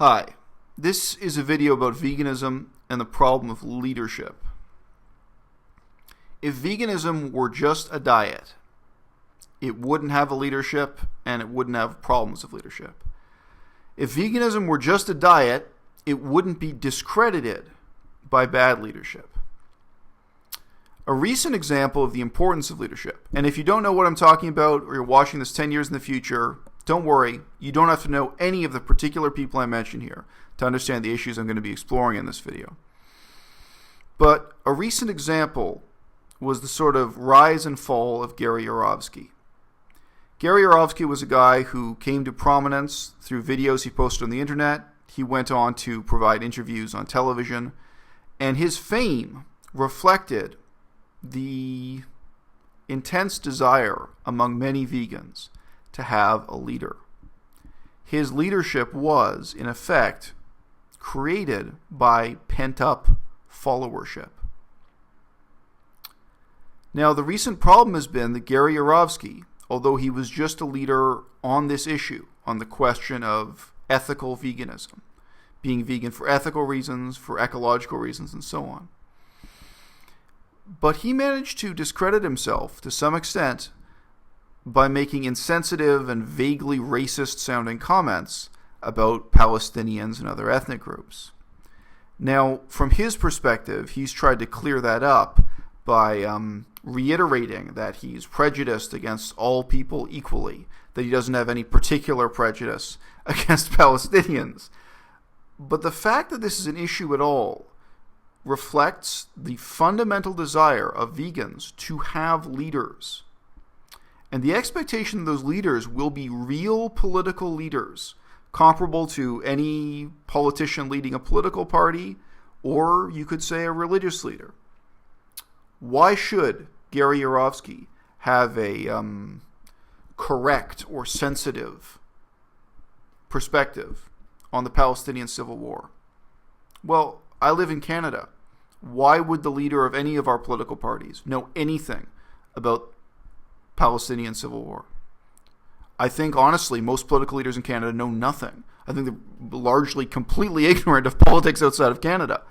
Hi, this is a video about veganism and the problem of leadership. If veganism were just a diet, it wouldn't have a leadership and it wouldn't have problems of leadership. If veganism were just a diet, it wouldn't be discredited by bad leadership. A recent example of the importance of leadership, and if you don't know what I'm talking about or you're watching this 10 years in the future, don't worry, you don't have to know any of the particular people I mentioned here to understand the issues I'm going to be exploring in this video. But a recent example was the sort of rise and fall of Gary Yourofsky. Gary Yourofsky was a guy who came to prominence through videos he posted on the internet. He went on to provide interviews on television, and his fame reflected the intense desire among many vegans to have a leader. His leadership was, in effect, created by pent-up followership. Now, the recent problem has been that Gary Yourofsky, although he was just a leader on this issue, on the question of ethical veganism, being vegan for ethical reasons, for ecological reasons, and so on, but he managed to discredit himself to some extent by making insensitive and vaguely racist-sounding comments about Palestinians and other ethnic groups. Now, from his perspective, he's tried to clear that up by reiterating that he's prejudiced against all people equally, that he doesn't have any particular prejudice against Palestinians. But the fact that this is an issue at all reflects the fundamental desire of vegans to have leaders. And the expectation that those leaders will be real political leaders, comparable to any politician leading a political party, or you could say a religious leader. Why should Gary Yourofsky have a correct or sensitive perspective on the Palestinian civil war? Well, I live in Canada. Why would the leader of any of our political parties know anything about Palestinian civil war? I think, honestly, most political leaders in Canada know nothing. I think they're largely completely ignorant of politics outside of Canada.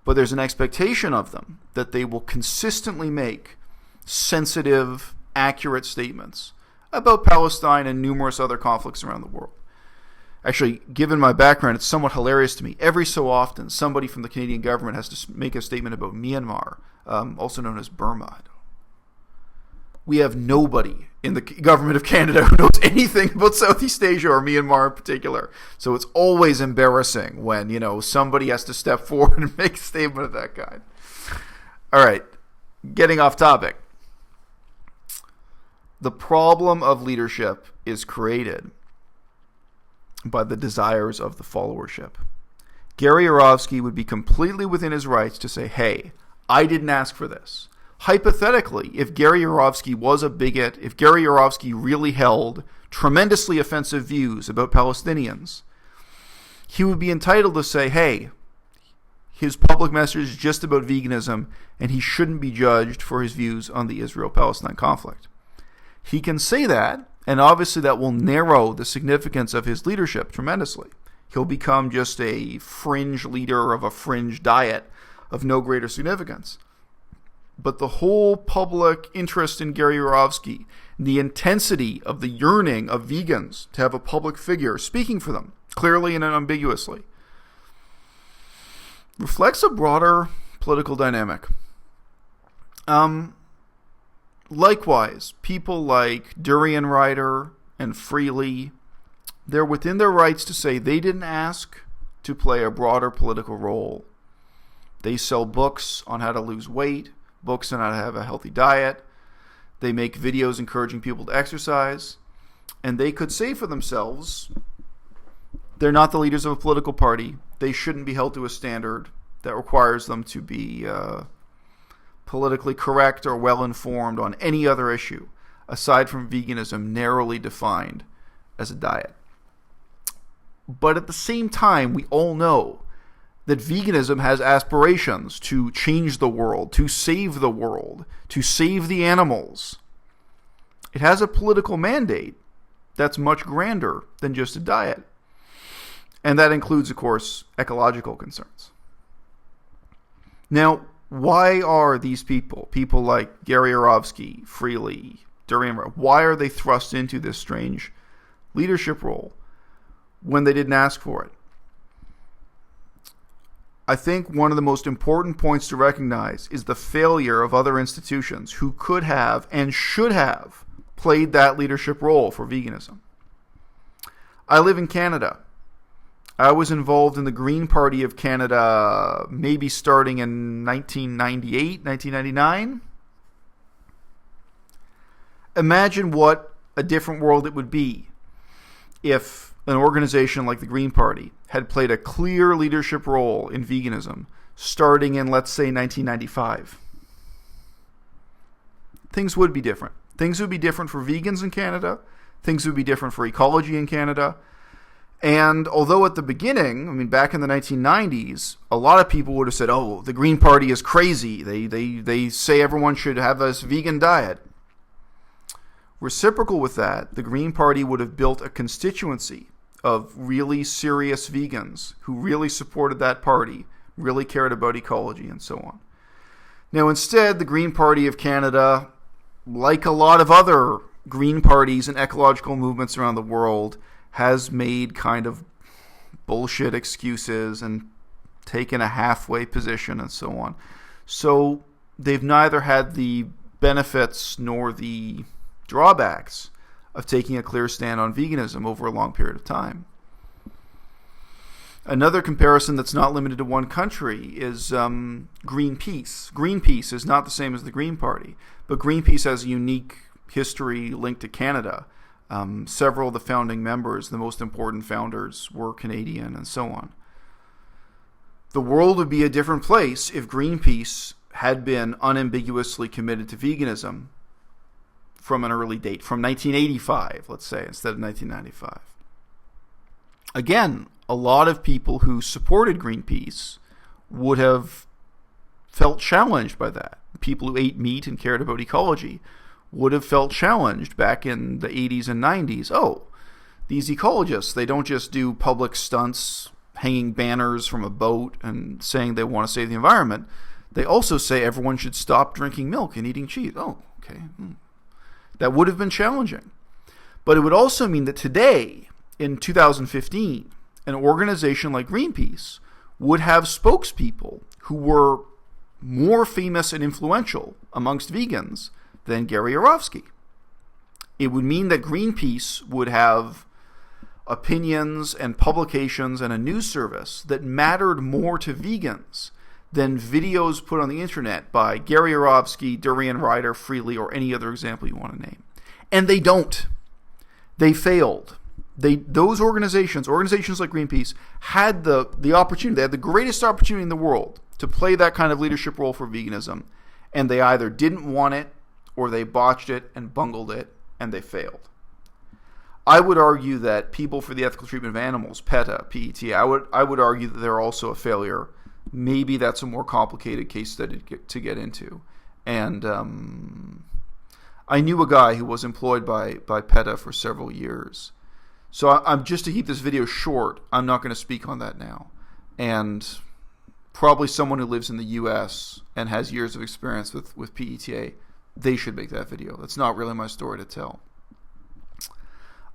But there's an expectation of them that they will consistently make sensitive, accurate statements about Palestine and numerous other conflicts around the world. Actually, given my background, it's somewhat hilarious to me. Every so often, somebody from the Canadian government has to make a statement about Myanmar, also known as Burma. We have nobody in the government of Canada who knows anything about Southeast Asia or Myanmar in particular. So it's always embarrassing when, somebody has to step forward and make a statement of that kind. All right, getting off topic. The problem of leadership is created by the desires of the followership. Gary Yourofsky would be completely within his rights to say, hey, I didn't ask for this. Hypothetically, if Gary Yourofsky was a bigot, if Gary Yourofsky really held tremendously offensive views about Palestinians, he would be entitled to say, hey, his public message is just about veganism, and he shouldn't be judged for his views on the Israel-Palestine conflict. He can say that, and obviously that will narrow the significance of his leadership tremendously. He'll become just a fringe leader of a fringe diet of no greater significance. But the whole public interest in Gary Yourofsky, the intensity of the yearning of vegans to have a public figure speaking for them, clearly and unambiguously, reflects a broader political dynamic. Likewise, people like Durianrider and Freelee, they're within their rights to say they didn't ask to play a broader political role. They sell books on how to lose weight, books on how to have a healthy diet. They make videos encouraging people to exercise. And they could say for themselves, they're not the leaders of a political party. They shouldn't be held to a standard that requires them to be politically correct or well-informed on any other issue, aside from veganism narrowly defined as a diet. But at the same time, we all know that veganism has aspirations to change the world, to save the animals. It has a political mandate that's much grander than just a diet. And that includes, of course, ecological concerns. Now, why are these people like Gary Yourofsky, Freelee, Durianrider, why are they thrust into this strange leadership role when they didn't ask for it? I think one of the most important points to recognize is the failure of other institutions who could have and should have played that leadership role for veganism. I live in Canada. I was involved in the Green Party of Canada maybe starting in 1998, 1999. Imagine what a different world it would be if an organization like the Green Party had played a clear leadership role in veganism starting in, let's say, 1995. Things would be different. Things would be different for vegans in Canada. Things would be different for ecology in Canada. And although at the beginning, I mean, back in the 1990s, a lot of people would have said, oh, the Green Party is crazy. They say everyone should have a vegan diet. Reciprocal with that, the Green Party would have built a constituency of really serious vegans who really supported that party, really cared about ecology and so on. Now, instead, the Green Party of Canada, like a lot of other Green parties and ecological movements around the world, has made kind of bullshit excuses and taken a halfway position and so on. So they've neither had the benefits nor the drawbacks of taking a clear stand on veganism over a long period of time. Another comparison that's not limited to one country is Greenpeace. Greenpeace is not the same as the Green Party, but Greenpeace has a unique history linked to Canada. Several of the founding members, the most important founders, were Canadian and so on. The world would be a different place if Greenpeace had been unambiguously committed to veganism from an early date, from 1985, let's say, instead of 1995. Again, a lot of people who supported Greenpeace would have felt challenged by that. People who ate meat and cared about ecology would have felt challenged back in the 80s and 90s. Oh, these ecologists, they don't just do public stunts, hanging banners from a boat and saying they want to save the environment. They also say everyone should stop drinking milk and eating cheese. Oh, okay. That would have been challenging. But it would also mean that today, in 2015, an organization like Greenpeace would have spokespeople who were more famous and influential amongst vegans than Gary Yourofsky. It would mean that Greenpeace would have opinions and publications and a news service that mattered more to vegans than videos put on the internet by Gary Yourofsky, Durianrider, Freelee, or any other example you want to name. And they don't. They failed. Those organizations like Greenpeace, had the opportunity. They had the greatest opportunity in the world to play that kind of leadership role for veganism, and they either didn't want it, or they botched it and bungled it, and they failed. I would argue that People for the Ethical Treatment of Animals, PETA, PETA, I would argue that they're also a failure. Maybe that's a more complicated case study to get into. And I knew a guy who was employed by PETA for several years. So I'm just to keep this video short, I'm not going to speak on that now. And probably someone who lives in the U.S. and has years of experience with PETA, they should make that video. That's not really my story to tell.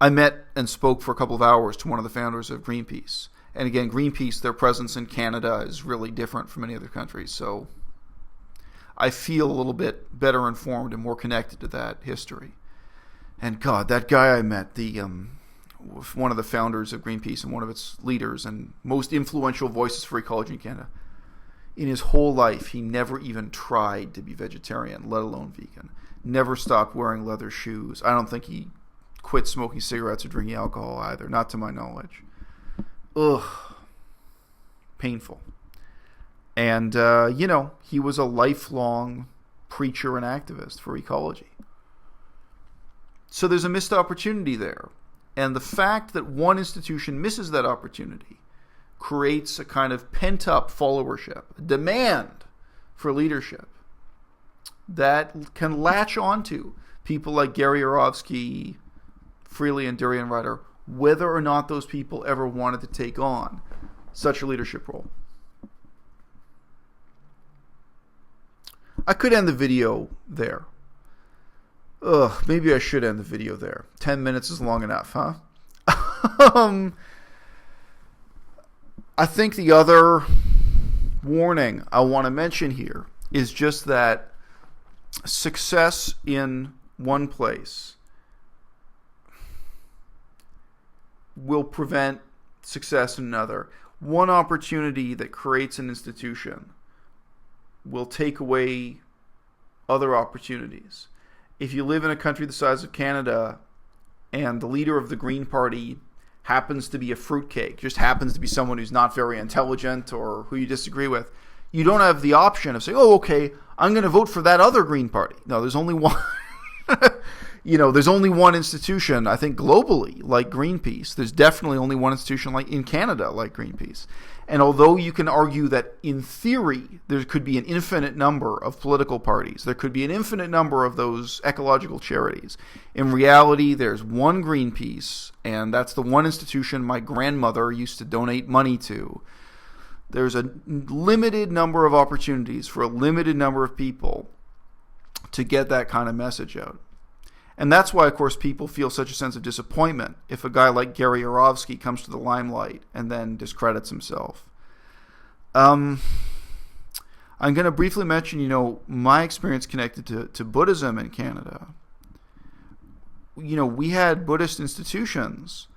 I met and spoke for a couple of hours to one of the founders of Greenpeace. And again, Greenpeace, their presence in Canada is really different from many other countries. So I feel a little bit better informed and more connected to that history. And God, that guy I met, one of the founders of Greenpeace and one of its leaders and most influential voices for ecology in Canada, in his whole life, he never even tried to be vegetarian, let alone vegan. Never stopped wearing leather shoes. I don't think he quit smoking cigarettes or drinking alcohol either, not to my knowledge. Ugh. Painful. And, he was a lifelong preacher and activist for ecology. So there's a missed opportunity there. And the fact that one institution misses that opportunity creates a kind of pent-up followership, a demand for leadership that can latch onto people like Gary Yourofsky, Freelee, and Durianrider whether or not those people ever wanted to take on such a leadership role. I could end the video there. Maybe I should end the video there. 10 minutes is long enough, huh? I think the other warning I want to mention here is just that success in one place will prevent success in another. One opportunity that creates an institution will take away other opportunities. If you live in a country the size of Canada and the leader of the Green Party happens to be a fruitcake, just happens to be someone who's not very intelligent or who you disagree with, you don't have the option of saying, oh, okay, I'm going to vote for that other Green Party. No, there's only one. There's only one institution, I think, globally, like Greenpeace. There's definitely only one institution like in Canada like Greenpeace. And although you can argue that in theory there could be an infinite number of political parties, there could be an infinite number of those ecological charities, in reality there's one Greenpeace, and that's the one institution my grandmother used to donate money to. There's a limited number of opportunities for a limited number of people to get that kind of message out. And that's why, of course, people feel such a sense of disappointment if a guy like Gary Yourofsky comes to the limelight and then discredits himself. I'm going to briefly mention, my experience connected to Buddhism in Canada. We had Buddhist institutions,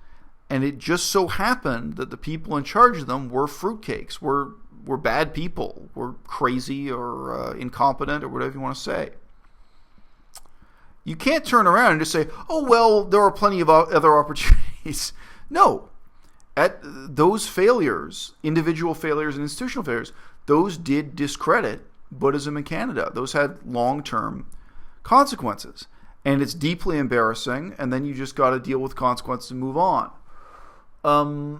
and it just so happened that the people in charge of them were fruitcakes, were bad people, were crazy or incompetent or whatever you want to say. You can't turn around and just say, oh, well, there are plenty of other opportunities. No. At those failures, individual failures and institutional failures, those did discredit Buddhism in Canada. Those had long-term consequences. And it's deeply embarrassing, and then you just got to deal with consequences and move on. I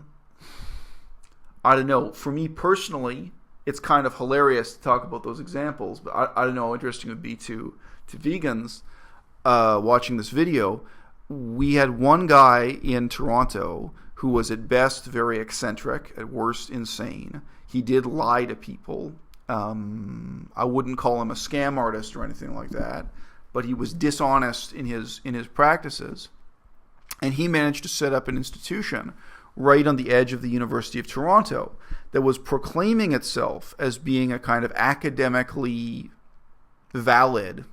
don't know. For me personally, it's kind of hilarious to talk about those examples, but I don't know how interesting it would be to vegans watching this video. We had one guy in Toronto who was at best very eccentric, at worst insane. He did lie to people. I wouldn't call him a scam artist or anything like that, but he was dishonest in his practices. And he managed to set up an institution right on the edge of the University of Toronto that was proclaiming itself as being a kind of academically valid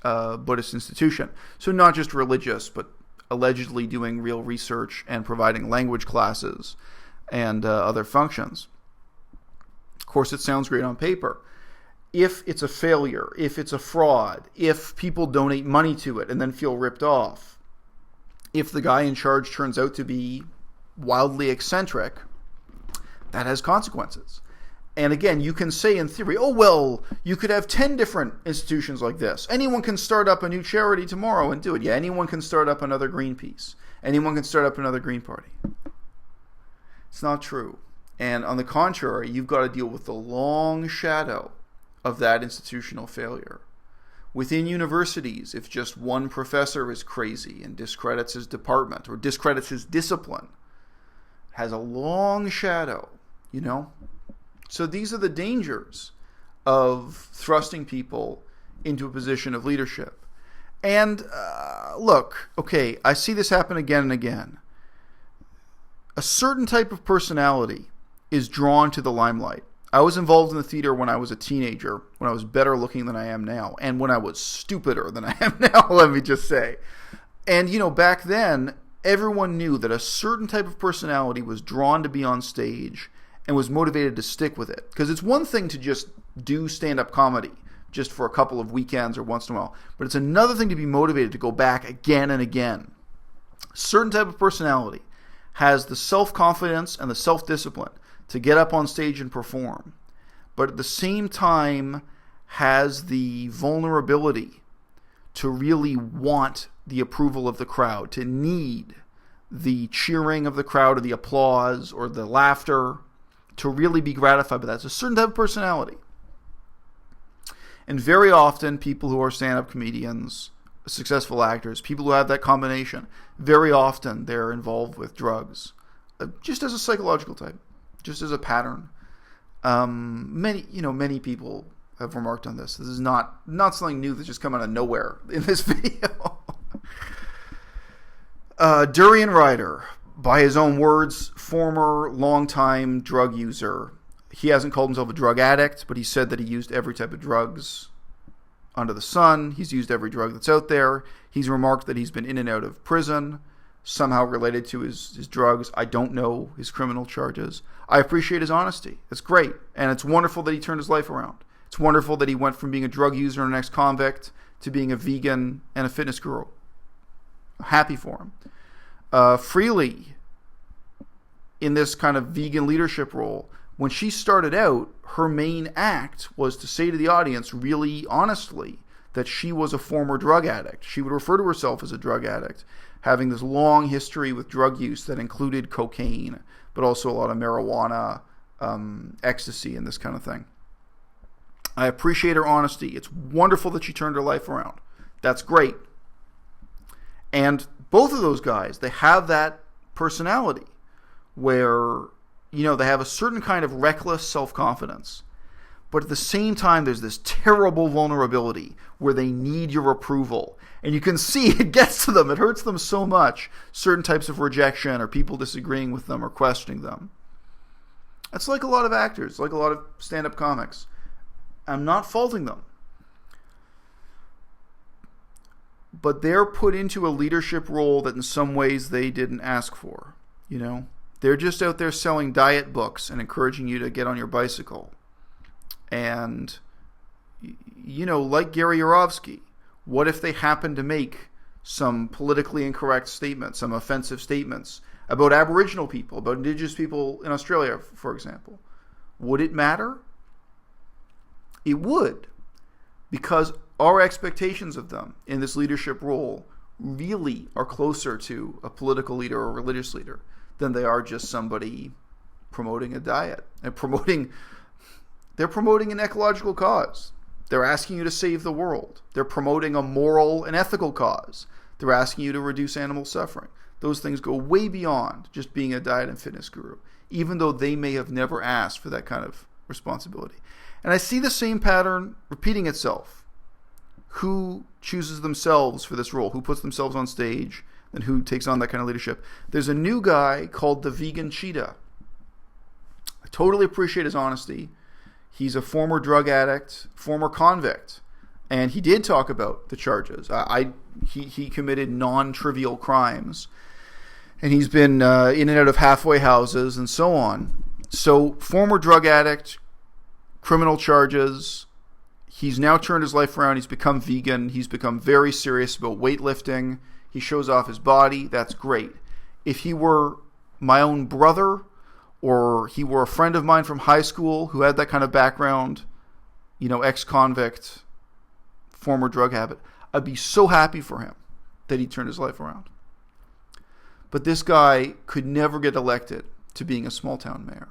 Buddhist institution. So not just religious, but allegedly doing real research and providing language classes and other functions. Of course, it sounds great on paper. If it's a failure, if it's a fraud, if people donate money to it and then feel ripped off, if the guy in charge turns out to be wildly eccentric, that has consequences. And again, you can say in theory, oh, well, you could have 10 different institutions like this. Anyone can start up a new charity tomorrow and do it. Yeah, anyone can start up another Greenpeace. Anyone can start up another Green Party. It's not true. And on the contrary, you've got to deal with the long shadow of that institutional failure. Within universities, if just one professor is crazy and discredits his department or discredits his discipline, it has a long shadow, So these are the dangers of thrusting people into a position of leadership. And look, okay, I see this happen again and again. A certain type of personality is drawn to the limelight. I was involved in the theater when I was a teenager, when I was better looking than I am now, and when I was stupider than I am now, let me just say. And, back then, everyone knew that a certain type of personality was drawn to be on stage and was motivated to stick with it. Because it's one thing to just do stand-up comedy just for a couple of weekends or once in a while, but it's another thing to be motivated to go back again and again. A certain type of personality has the self-confidence and the self-discipline to get up on stage and perform, but at the same time has the vulnerability to really want the approval of the crowd, to need the cheering of the crowd or the applause or the laughter, to really be gratified by that. It's a certain type of personality. And very often, people who are stand-up comedians successful actors, people who have that combination, very often they're involved with drugs, just as a psychological type, just as a pattern. Many people have remarked on this. This is not something new that's just come out of nowhere in this video. Durianrider, by his own words, former longtime drug user. He hasn't called himself a drug addict, but he said that he used every type of drugs under the sun. He's used every drug that's out there. He's remarked that he's been in and out of prison, somehow related to his drugs. I don't know his criminal charges. I appreciate his honesty. It's great. And it's wonderful that he turned his life around. It's wonderful that he went from being a drug user and an ex-convict to being a vegan and a fitness guru. Happy for him. Freelee, in this kind of vegan leadership role, when she started out, her main act was to say to the audience really honestly that she was a former drug addict. She would refer to herself as a drug addict, having this long history with drug use that included cocaine, but also a lot of marijuana, ecstasy, and this kind of thing. I appreciate her honesty. It's wonderful that she turned her life around. That's great. And both of those guys, they have that personality where, they have a certain kind of reckless self-confidence. But at the same time, there's this terrible vulnerability where they need your approval. And you can see it gets to them. It hurts them so much. Certain types of rejection or people disagreeing with them or questioning them. It's like a lot of actors, like a lot of stand-up comics. I'm not faulting them. But they're put into a leadership role that in some ways they didn't ask for. They're just out there selling diet books and encouraging you to get on your bicycle. And, like Gary Yourofsky, what if they happen to make some politically incorrect statements, some offensive statements about Aboriginal people, about Indigenous people in Australia, for example? Would it matter? It would, because our expectations of them in this leadership role really are closer to a political leader or a religious leader than they are just somebody promoting a diet and they're promoting an ecological cause. They're asking you to save the world. They're promoting a moral and ethical cause. They're asking you to reduce animal suffering. Those things go way beyond just being a diet and fitness guru, even though they may have never asked for that kind of responsibility. And I see the same pattern repeating itself. Who chooses themselves for this role? Who puts themselves on stage? And who takes on that kind of leadership? There's a new guy called the Vegan Cheetah. I totally appreciate his honesty. He's a former drug addict, former convict. And he did talk about the charges. He committed non-trivial crimes. And he's been in and out of halfway houses and so on. So, former drug addict, criminal charges. He's now turned his life around. He's become vegan. He's become very serious about weightlifting. He shows off his body. That's great. If he were my own brother or he were a friend of mine from high school who had that kind of background, ex-convict, former drug habit, I'd be so happy for him that he turned his life around. But this guy could never get elected to being a small town mayor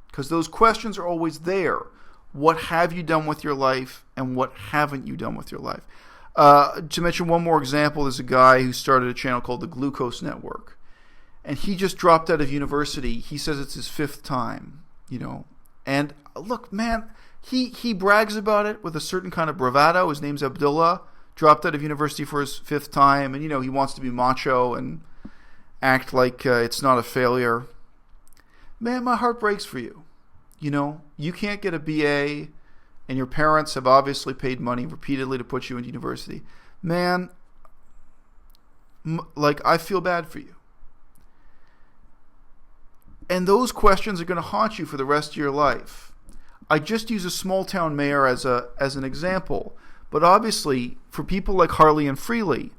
because those questions are always there. What have you done with your life and what haven't you done with your life? To mention one more example, there's a guy who started a channel called the Glucose Network. And he just dropped out of university. He says it's his 5th time, And look, man, he brags about it with a certain kind of bravado. His name's Abdullah. Dropped out of university for his 5th time. And, he wants to be macho and act like it's not a failure. Man, my heart breaks for you. You can't get a BA, and your parents have obviously paid money repeatedly to put you into university. Man, I feel bad for you. And those questions are going to haunt you for the rest of your life. I just use a small town mayor as an example, but obviously for people like Harley and Freelee,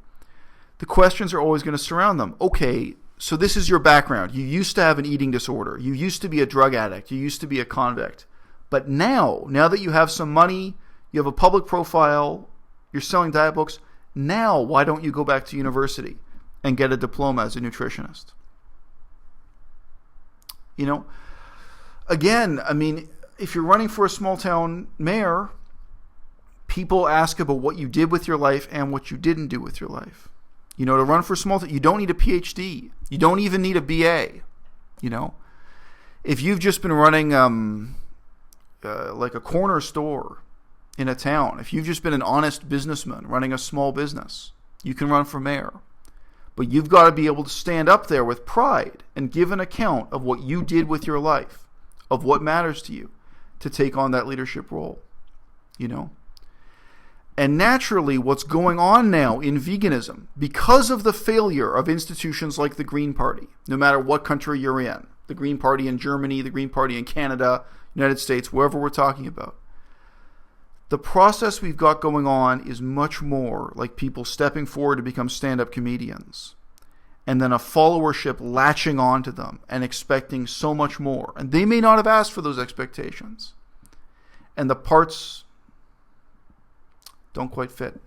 the questions are always going to surround them. Okay, so this is your background. You used to have an eating disorder. You used to be a drug addict. You used to be a convict. But now that you have some money, you have a public profile, you're selling diet books, now why don't you go back to university and get a diploma as a nutritionist? Again, if you're running for a small town mayor, people ask about what you did with your life and what you didn't do with your life. To run for small, you don't need a PhD. You don't even need a BA. If you've just been running like a corner store in a town, if you've just been an honest businessman running a small business, you can run for mayor. But you've got to be able to stand up there with pride and give an account of what you did with your life, of what matters to you, to take on that leadership role. And naturally, what's going on now in veganism, because of the failure of institutions like the Green Party, no matter what country you're in, the Green Party in Germany, the Green Party in Canada, United States, wherever we're talking about, the process we've got going on is much more like people stepping forward to become stand-up comedians, and then a followership latching onto them and expecting so much more. And they may not have asked for those expectations. And the parts don't quite fit.